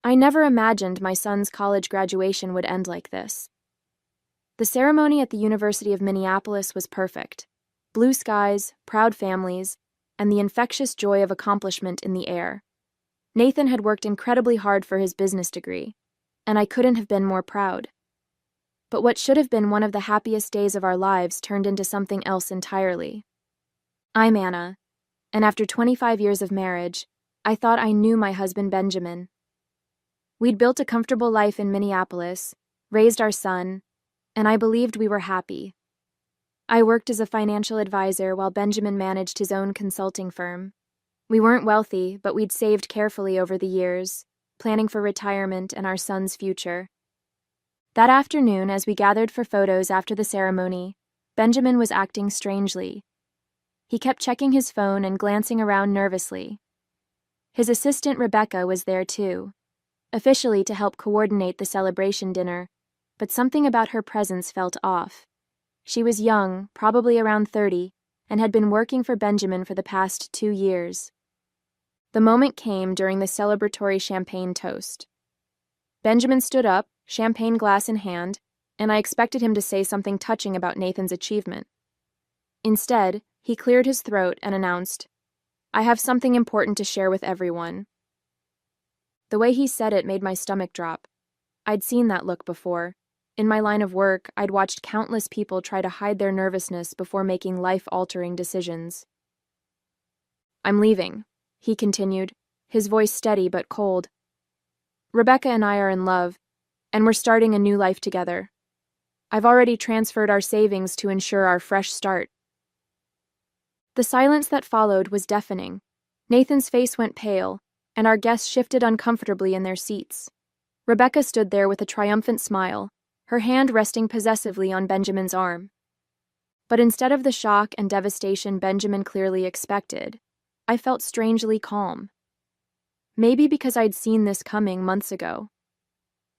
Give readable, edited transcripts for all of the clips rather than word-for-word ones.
I never imagined my son's college graduation would end like this. The ceremony at the University of Minneapolis was perfect. Blue skies, proud families, and the infectious joy of accomplishment in the air. Nathan had worked incredibly hard for his business degree, and I couldn't have been more proud. But what should have been one of the happiest days of our lives turned into something else entirely. I'm Anna, and after 25 years of marriage, I thought I knew my husband Benjamin. We'd built a comfortable life in Minneapolis, raised our son, and I believed we were happy. I worked as a financial advisor while Benjamin managed his own consulting firm. We weren't wealthy, but we'd saved carefully over the years, planning for retirement and our son's future. That afternoon, as we gathered for photos after the ceremony, Benjamin was acting strangely. He kept checking his phone and glancing around nervously. His assistant Rebecca was there too, officially to help coordinate the celebration dinner, but something about her presence felt off. She was young, probably around 30, and had been working for Benjamin for the past 2 years. The moment came during the celebratory champagne toast. Benjamin stood up, champagne glass in hand, and I expected him to say something touching about Nathan's achievement. Instead, he cleared his throat and announced, "I have something important to share with everyone." The way he said it made my stomach drop. I'd seen that look before. In my line of work, I'd watched countless people try to hide their nervousness before making life-altering decisions. "I'm leaving," he continued, his voice steady but cold. "Rebecca and I are in love, and we're starting a new life together. I've already transferred our savings to ensure our fresh start." The silence that followed was deafening. Nathan's face went pale, and our guests shifted uncomfortably in their seats. Rebecca stood there with a triumphant smile, her hand resting possessively on Benjamin's arm. But instead of the shock and devastation Benjamin clearly expected, I felt strangely calm. Maybe because I'd seen this coming months ago.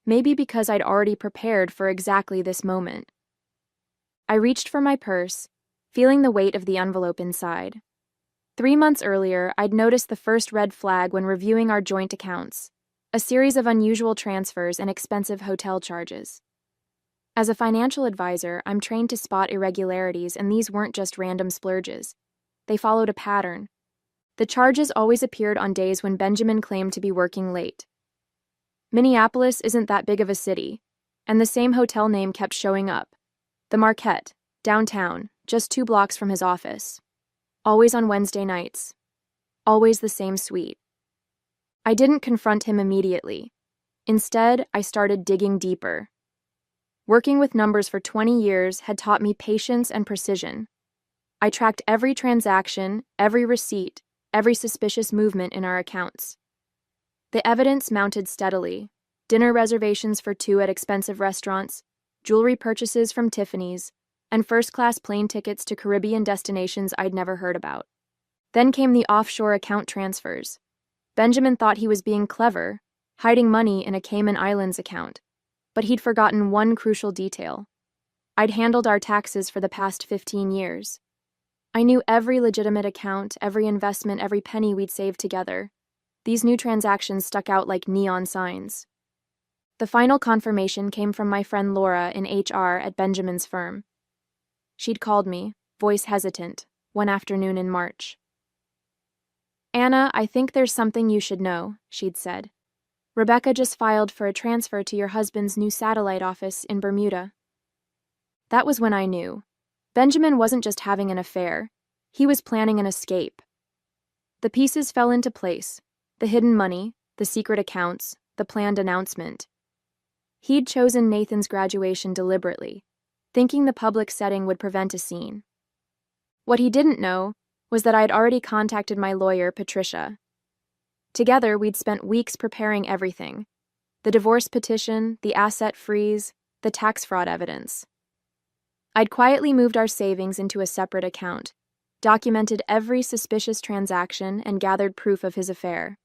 Maybe because I'd already prepared for exactly this moment. I reached for my purse, feeling the weight of the envelope inside. 3 months earlier, I'd noticed the first red flag when reviewing our joint accounts, a series of unusual transfers and expensive hotel charges. As a financial advisor, I'm trained to spot irregularities, and these weren't just random splurges. They followed a pattern. The charges always appeared on days when Benjamin claimed to be working late. Minneapolis isn't that big of a city, and the same hotel name kept showing up. The Marquette, downtown, just 2 blocks from his office. Always on Wednesday nights. Always the same suite. I didn't confront him immediately. Instead, I started digging deeper. Working with numbers for 20 years had taught me patience and precision. I tracked every transaction, every receipt, every suspicious movement in our accounts. The evidence mounted steadily: dinner reservations for 2 at expensive restaurants, jewelry purchases from Tiffany's, and first-class plane tickets to Caribbean destinations I'd never heard about. Then came the offshore account transfers. Benjamin thought he was being clever, hiding money in a Cayman Islands account, but he'd forgotten one crucial detail. I'd handled our taxes for the past 15 years. I knew every legitimate account, every investment, every penny we'd saved together. These new transactions stuck out like neon signs. The final confirmation came from my friend Laura in HR at Benjamin's firm. She'd called me, voice hesitant, one afternoon in March. "Anna, I think there's something you should know," she'd said. "Rebecca just filed for a transfer to your husband's new satellite office in Bermuda." That was when I knew. Benjamin wasn't just having an affair. He was planning an escape. The pieces fell into place: the hidden money, the secret accounts, the planned announcement. He'd chosen Nathan's graduation deliberately, thinking the public setting would prevent a scene. What he didn't know was that I'd already contacted my lawyer, Patricia. Together, we'd spent weeks preparing everything: the divorce petition, the asset freeze, the tax fraud evidence. I'd quietly moved our savings into a separate account, documented every suspicious transaction, and gathered proof of his affair.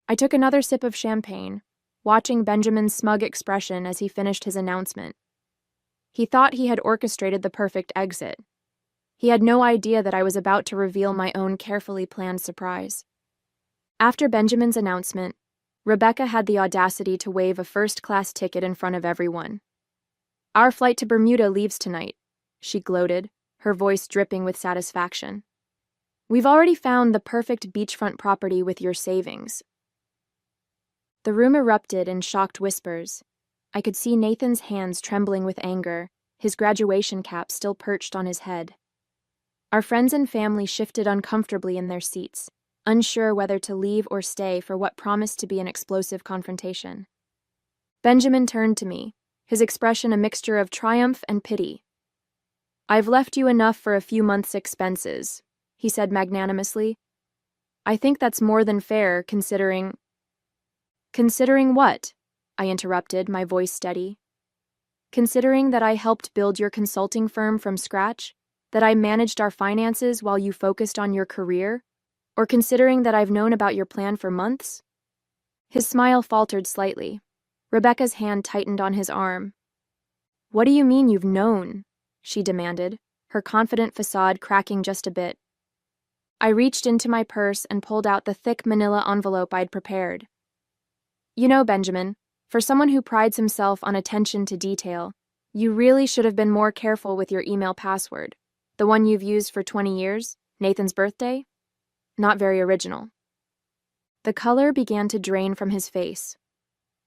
I took another sip of champagne, watching Benjamin's smug expression as he finished his announcement. He thought he had orchestrated the perfect exit. He had no idea that I was about to reveal my own carefully planned surprise. After Benjamin's announcement, Rebecca had the audacity to wave a first-class ticket in front of everyone. "Our flight to Bermuda leaves tonight," she gloated, her voice dripping with satisfaction. "We've already found the perfect beachfront property with your savings." The room erupted in shocked whispers. I could see Nathan's hands trembling with anger, his graduation cap still perched on his head. Our friends and family shifted uncomfortably in their seats, unsure whether to leave or stay for what promised to be an explosive confrontation. Benjamin turned to me, his expression a mixture of triumph and pity. "I've left you enough for a few months' expenses," he said magnanimously. "I think that's more than fair, considering—" "Considering what?" I interrupted, my voice steady. "Considering that I helped build your consulting firm from scratch, that I managed our finances while you focused on your career, or considering that I've known about your plan for months?" His smile faltered slightly. Rebecca's hand tightened on his arm. "What do you mean you've known?" she demanded, her confident facade cracking just a bit. I reached into my purse and pulled out the thick manila envelope I'd prepared. "You know, Benjamin, for someone who prides himself on attention to detail, you really should have been more careful with your email password. The one you've used for 20 years, Nathan's birthday? Not very original." The color began to drain from his face.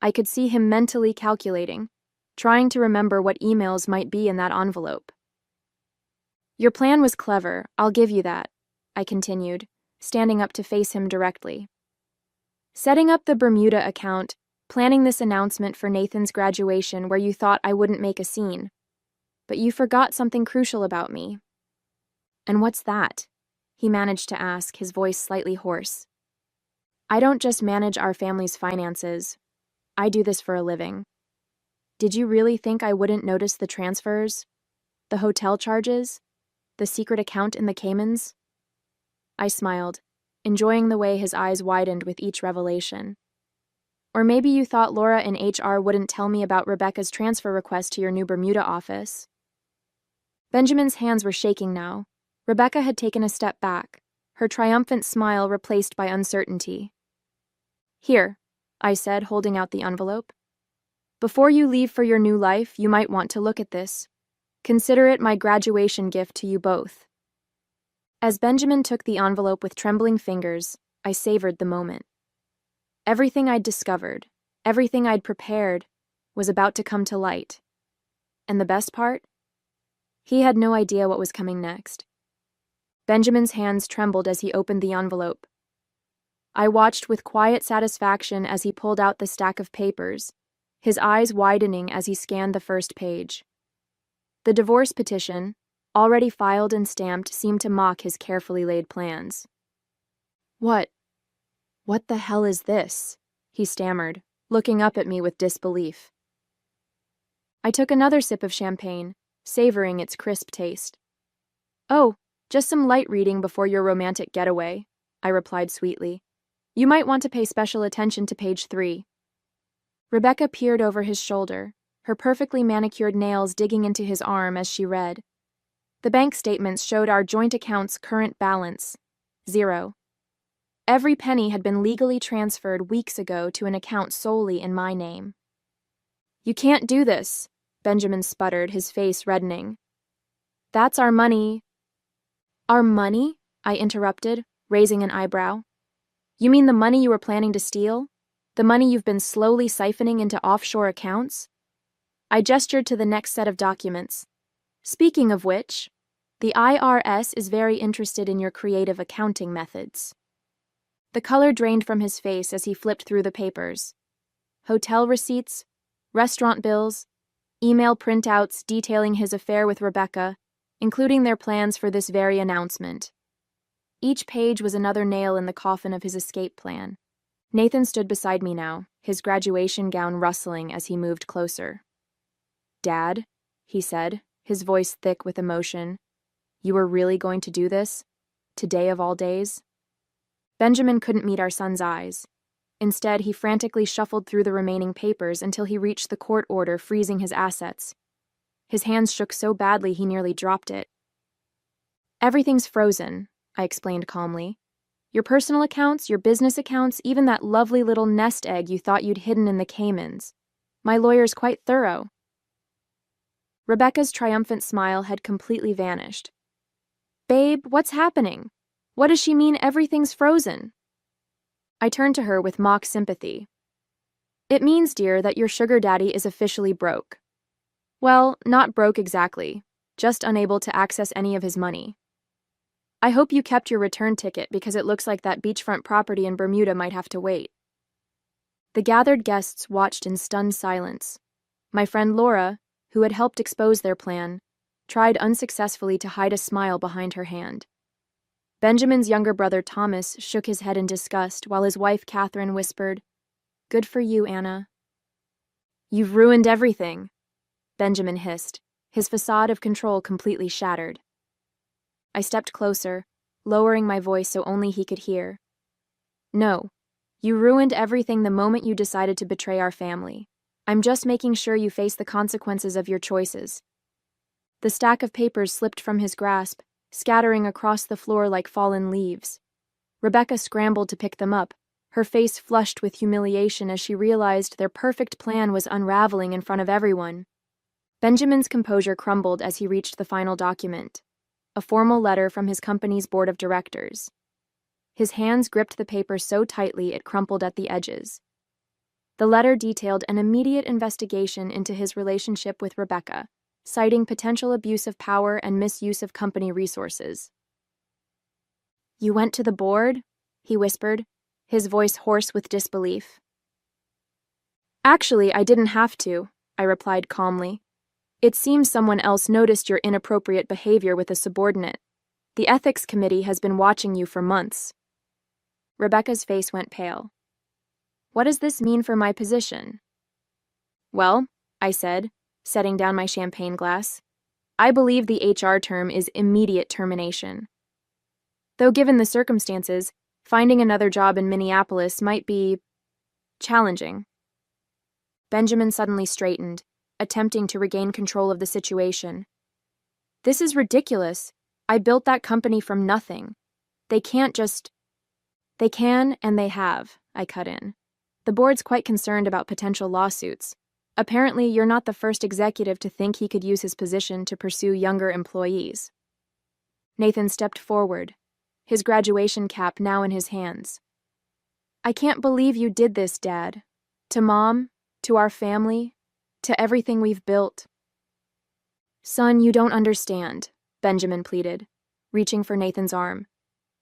I could see him mentally calculating, trying to remember what emails might be in that envelope. "Your plan was clever, I'll give you that," I continued, standing up to face him directly. "Setting up the Bermuda account, planning this announcement for Nathan's graduation where you thought I wouldn't make a scene. But you forgot something crucial about me." "And what's that?" he managed to ask, his voice slightly hoarse. "I don't just manage our family's finances. I do this for a living. Did you really think I wouldn't notice the transfers? The hotel charges? The secret account in the Caymans?" I smiled, enjoying the way his eyes widened with each revelation. "Or maybe you thought Laura in HR wouldn't tell me about Rebecca's transfer request to your new Bermuda office." Benjamin's hands were shaking now. Rebecca had taken a step back, her triumphant smile replaced by uncertainty. "Here," I said, holding out the envelope. "Before you leave for your new life, you might want to look at this. Consider it my graduation gift to you both." As Benjamin took the envelope with trembling fingers, I savored the moment. Everything I'd discovered, everything I'd prepared, was about to come to light. And the best part? He had no idea what was coming next. Benjamin's hands trembled as he opened the envelope. I watched with quiet satisfaction as he pulled out the stack of papers, his eyes widening as he scanned the first page. The divorce petition, already filed and stamped, seemed to mock his carefully laid plans. What the hell is this?" he stammered, looking up at me with disbelief. I took another sip of champagne, savoring its crisp taste. "Oh, just some light reading before your romantic getaway," I replied sweetly. "You might want to pay special attention to page 3. Rebecca peered over his shoulder, her perfectly manicured nails digging into his arm as she read. The bank statements showed our joint account's current balance, 0. Every penny had been legally transferred weeks ago to an account solely in my name. "You can't do this," Benjamin sputtered, his face reddening. "That's our money." "Our money?" I interrupted, raising an eyebrow. "You mean the money you were planning to steal? The money you've been slowly siphoning into offshore accounts?" I gestured to the next set of documents. "Speaking of which, the IRS is very interested in your creative accounting methods." The color drained from his face as he flipped through the papers. Hotel receipts, restaurant bills, email printouts detailing his affair with Rebecca, including their plans for this very announcement. Each page was another nail in the coffin of his escape plan. Nathan stood beside me now, his graduation gown rustling as he moved closer. "Dad," he said, his voice thick with emotion, "you were really going to do this? Today of all days?" Benjamin couldn't meet our son's eyes. Instead, he frantically shuffled through the remaining papers until he reached the court order freezing his assets. His hands shook so badly he nearly dropped it. "Everything's frozen," I explained calmly. Your personal accounts, your business accounts, even that lovely little nest egg you thought you'd hidden in the Caymans. My lawyer's quite thorough." Rebecca's triumphant smile had completely vanished. "Babe, what's happening? What does she mean everything's frozen?" I turned to her with mock sympathy. "It means, dear, that your sugar daddy is officially broke. Well, not broke exactly, just unable to access any of his money. I hope you kept your return ticket because it looks like that beachfront property in Bermuda might have to wait." The gathered guests watched in stunned silence. My friend Laura, who had helped expose their plan, tried unsuccessfully to hide a smile behind her hand. Benjamin's younger brother Thomas shook his head in disgust while his wife Catherine whispered, "Good for you, Anna." "You've ruined everything," Benjamin hissed, his facade of control completely shattered. I stepped closer, lowering my voice so only he could hear. "No, you ruined everything the moment you decided to betray our family. I'm just making sure you face the consequences of your choices." The stack of papers slipped from his grasp, scattering across the floor like fallen leaves. Rebecca scrambled to pick them up, her face flushed with humiliation as she realized their perfect plan was unraveling in front of everyone. Benjamin's composure crumbled as he reached the final document, a formal letter from his company's board of directors. His hands gripped the paper so tightly it crumpled at the edges. The letter detailed an immediate investigation into his relationship with Rebecca, citing potential abuse of power and misuse of company resources. "You went to the board?" he whispered, his voice hoarse with disbelief. "Actually, I didn't have to," I replied calmly. "It seems someone else noticed your inappropriate behavior with a subordinate. The ethics committee has been watching you for months." Rebecca's face went pale. "What does this mean for my position?" "Well," I said, setting down my champagne glass, "I believe the HR term is immediate termination. Though given the circumstances, finding another job in Minneapolis might be challenging." Benjamin suddenly straightened, attempting to regain control of the situation. "This is ridiculous. I built that company from nothing. They can't just—" "They can, and they have," I cut in. "The board's quite concerned about potential lawsuits. Apparently, you're not the first executive to think he could use his position to pursue younger employees." Nathan stepped forward, his graduation cap now in his hands. "I can't believe you did this, Dad. To Mom, to our family, to everything we've built." "Son, you don't understand," Benjamin pleaded, reaching for Nathan's arm.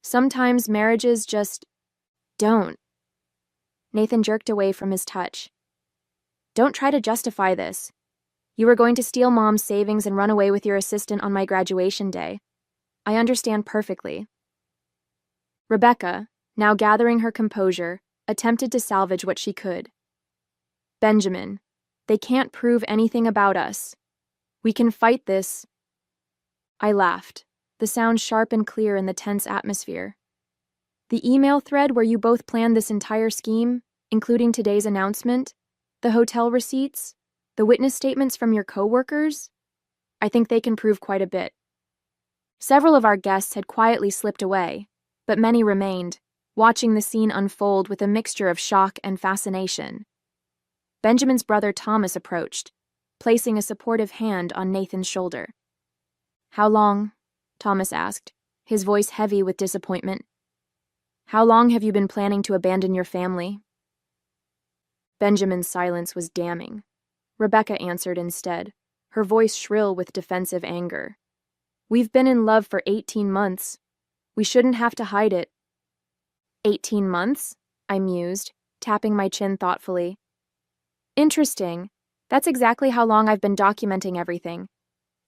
"Sometimes marriages just don't." Nathan jerked away from his touch. "Don't try to justify this. You were going to steal Mom's savings and run away with your assistant on my graduation day. I understand perfectly." Rebecca, now gathering her composure, attempted to salvage what she could. "Benjamin, they can't prove anything about us. We can fight this." I laughed, the sound sharp and clear in the tense atmosphere. "The email thread where you both planned this entire scheme, including today's announcement, the hotel receipts, the witness statements from your co-workers? I think they can prove quite a bit." Several of our guests had quietly slipped away, but many remained, watching the scene unfold with a mixture of shock and fascination. Benjamin's brother Thomas approached, placing a supportive hand on Nathan's shoulder. "How long?" Thomas asked, his voice heavy with disappointment. "How long have you been planning to abandon your family?" Benjamin's silence was damning. Rebecca answered instead, her voice shrill with defensive anger. "We've been in love for 18 months. We shouldn't have to hide it." 18 months? I mused, tapping my chin thoughtfully. "Interesting. That's exactly how long I've been documenting everything.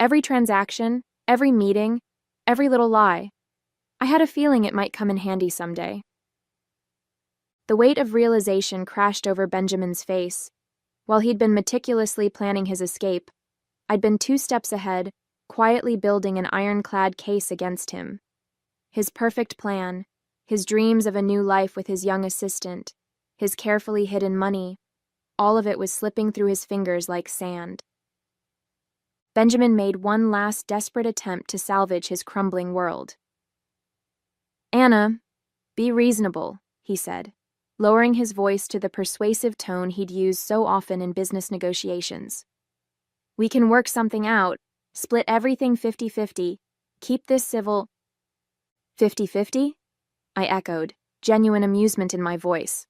Every transaction, every meeting, every little lie. I had a feeling it might come in handy someday." The weight of realization crashed over Benjamin's face. While he'd been meticulously planning his escape, I'd been 2 steps ahead, quietly building an ironclad case against him. His perfect plan, his dreams of a new life with his young assistant, his carefully hidden money, all of it was slipping through his fingers like sand. Benjamin made one last desperate attempt to salvage his crumbling world. "Anna," Be reasonable, he said, lowering his voice to the persuasive tone he'd used so often in business negotiations. We can work something out, split everything 50-50, keep this civil. 50-50? I echoed, genuine amusement in my voice.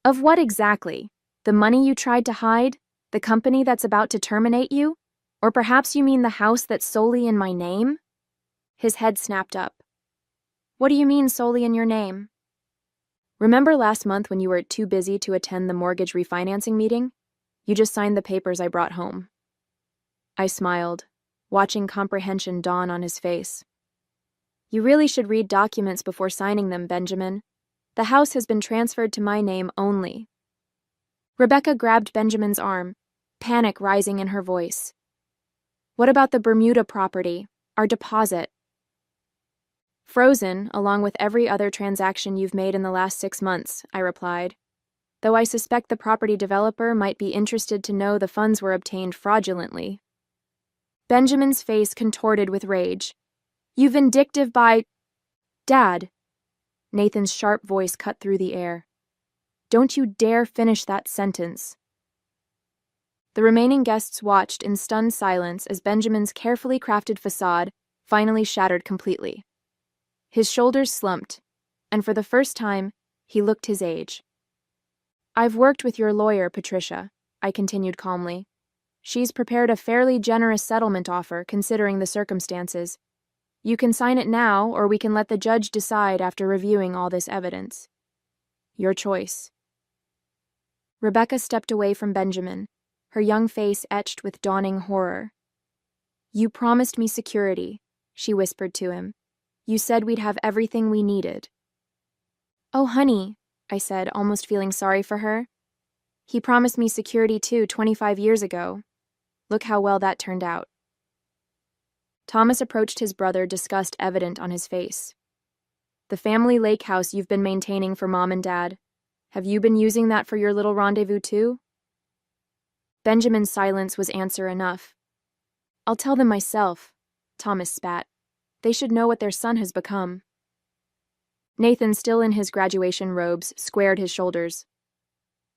Of what exactly? The money you tried to hide? The company that's about to terminate you? Or perhaps you mean the house that's solely in my name? His head snapped up. What do you mean solely in your name? Remember last month when you were too busy to attend the mortgage refinancing meeting? You just signed the papers I brought home. I smiled, watching comprehension dawn on his face. You really should read documents before signing them, Benjamin. The house has been transferred to my name only. Rebecca grabbed Benjamin's arm, panic rising in her voice. What about the Bermuda property, our deposit? Frozen, along with every other transaction you've made in the last 6 months, I replied, though I suspect the property developer might be interested to know the funds were obtained fraudulently. Benjamin's face contorted with rage. You vindictive Dad! Nathan's sharp voice cut through the air. Don't you dare finish that sentence. The remaining guests watched in stunned silence as Benjamin's carefully crafted facade finally shattered completely. His shoulders slumped, and for the first time, he looked his age. I've worked with your lawyer, Patricia, I continued calmly. She's prepared a fairly generous settlement offer considering the circumstances. You can sign it now, or we can let the judge decide after reviewing all this evidence. Your choice. Rebecca stepped away from Benjamin, her young face etched with dawning horror. You promised me security, she whispered to him. You said we'd have everything we needed. Oh, honey, I said, almost feeling sorry for her. He promised me security too 25 years ago. Look how well that turned out. Thomas approached his brother, disgust evident on his face. The family lake house you've been maintaining for Mom and Dad, have you been using that for your little rendezvous too? Benjamin's silence was answer enough. I'll tell them myself, Thomas spat. They should know what their son has become. Nathan, still in his graduation robes, squared his shoulders.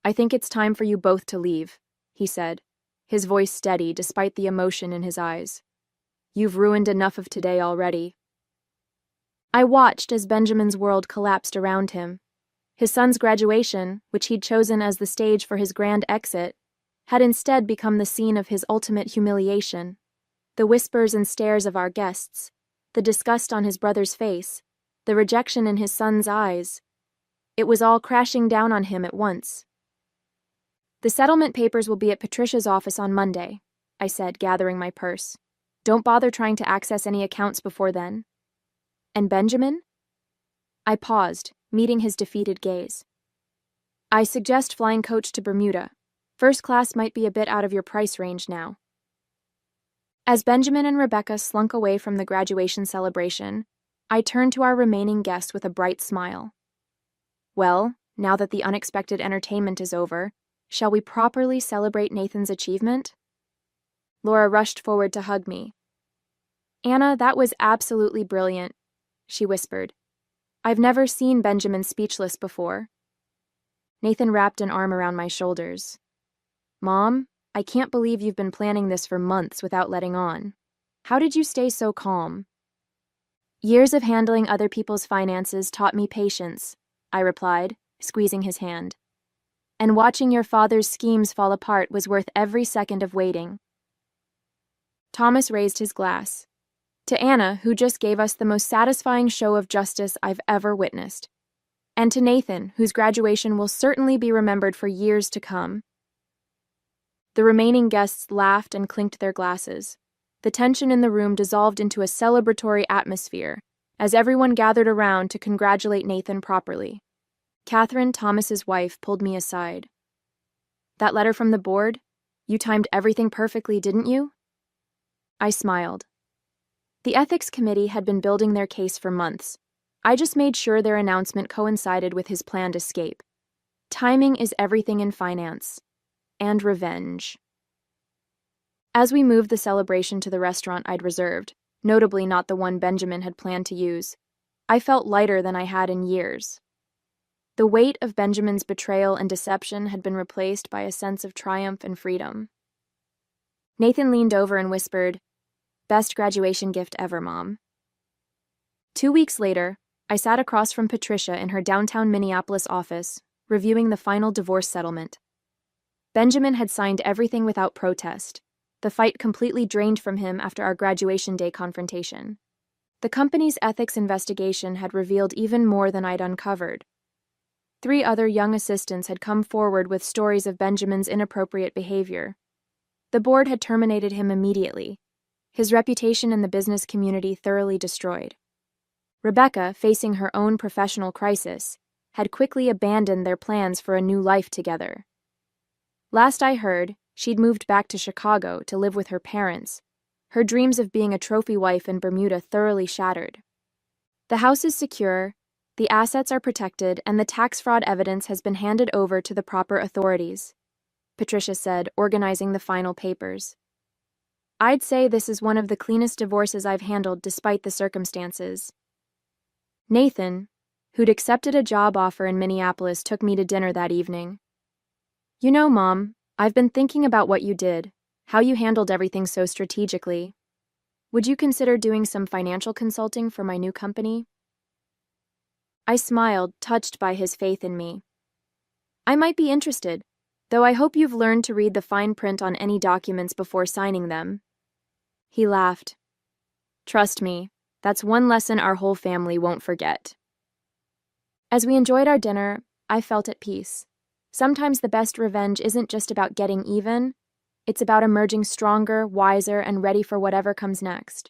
I think it's time for you both to leave, he said, his voice steady despite the emotion in his eyes. You've ruined enough of today already. I watched as Benjamin's world collapsed around him. His son's graduation, which he'd chosen as the stage for his grand exit, had instead become the scene of his ultimate humiliation. The whispers and stares of our guests, the disgust on his brother's face, the rejection in his son's eyes. It was all crashing down on him at once. The settlement papers will be at Patricia's office on Monday, I said, gathering my purse. Don't bother trying to access any accounts before then. And Benjamin? I paused, meeting his defeated gaze. I suggest flying coach to Bermuda. First class might be a bit out of your price range now. As Benjamin and Rebecca slunk away from the graduation celebration, I turned to our remaining guest with a bright smile. Well, now that the unexpected entertainment is over, shall we properly celebrate Nathan's achievement? Laura rushed forward to hug me. Anna, that was absolutely brilliant, she whispered. I've never seen Benjamin speechless before. Nathan wrapped an arm around my shoulders. Mom, I can't believe you've been planning this for months without letting on. How did you stay so calm? Years of handling other people's finances taught me patience, I replied, squeezing his hand. And watching your father's schemes fall apart was worth every second of waiting. Thomas raised his glass. To Anna, who just gave us the most satisfying show of justice I've ever witnessed. And to Nathan, whose graduation will certainly be remembered for years to come. The remaining guests laughed and clinked their glasses. The tension in the room dissolved into a celebratory atmosphere, as everyone gathered around to congratulate Nathan properly. Catherine, Thomas's wife, pulled me aside. That letter from the board? You timed everything perfectly, didn't you? I smiled. The ethics committee had been building their case for months. I just made sure their announcement coincided with his planned escape. Timing is everything in finance. And revenge. As we moved the celebration to the restaurant I'd reserved, notably not the one Benjamin had planned to use, I felt lighter than I had in years. The weight of Benjamin's betrayal and deception had been replaced by a sense of triumph and freedom. Nathan leaned over and whispered, "Best graduation gift ever, Mom." 2 weeks later, I sat across from Patricia in her downtown Minneapolis office, reviewing the final divorce settlement. Benjamin had signed everything without protest, the fight completely drained from him after our graduation day confrontation. The company's ethics investigation had revealed even more than I'd uncovered. 3 other young assistants had come forward with stories of Benjamin's inappropriate behavior. The board had terminated him immediately, his reputation in the business community thoroughly destroyed. Rebecca, facing her own professional crisis, had quickly abandoned their plans for a new life together. Last I heard, she'd moved back to Chicago to live with her parents, her dreams of being a trophy wife in Bermuda thoroughly shattered. The house is secure, the assets are protected, and the tax fraud evidence has been handed over to the proper authorities, Patricia said, organizing the final papers. I'd say this is one of the cleanest divorces I've handled despite the circumstances. Nathan, who'd accepted a job offer in Minneapolis, took me to dinner that evening. "You know, Mom, I've been thinking about what you did, how you handled everything so strategically. Would you consider doing some financial consulting for my new company?" I smiled, touched by his faith in me. "I might be interested, though I hope you've learned to read the fine print on any documents before signing them." He laughed. "Trust me, that's one lesson our whole family won't forget." As we enjoyed our dinner, I felt at peace. Sometimes the best revenge isn't just about getting even, it's about emerging stronger, wiser, and ready for whatever comes next.